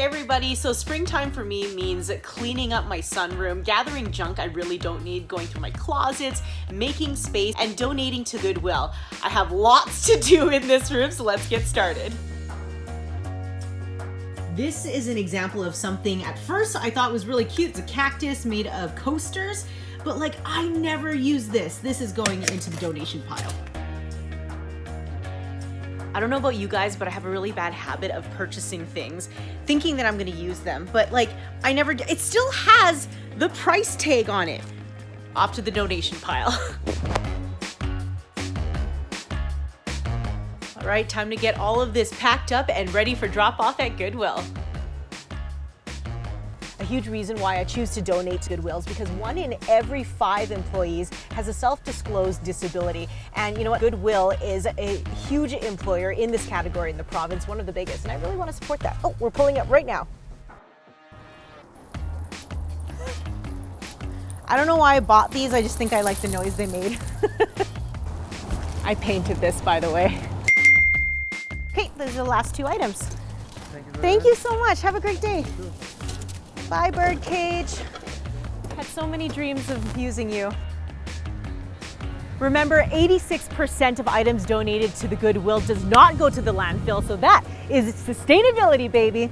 everybody, so springtime for me means cleaning up my sunroom, gathering junk I really don't need, going through my closets, making space, and donating to Goodwill. I have lots to do in this room, so let's get started. This is an example of something at first I thought was really cute. It's a cactus made of coasters, but like I never use this. This is going into the donation pile. I don't know about you guys, but I have a really bad habit of purchasing things, thinking that I'm gonna use them, but like I never do. It still has the price tag on it. Off to the donation pile. All right, time to get all of this packed up and ready for drop off at Goodwill. A huge reason why I choose to donate to Goodwill is because 1 in every 5 employees has a self-disclosed disability. And you know what? Goodwill is a huge employer in this category in the province, one of the biggest, and I really want to support that. Oh, we're pulling up right now. I don't know why I bought these, I just think I like the noise they made. I painted this, by the way. Okay, those are the last 2 items. Thank you so much. Have a great day. Bye, birdcage. Had so many dreams of using you. Remember, 86% of items donated to the Goodwill does not go to the landfill, so that is sustainability, baby.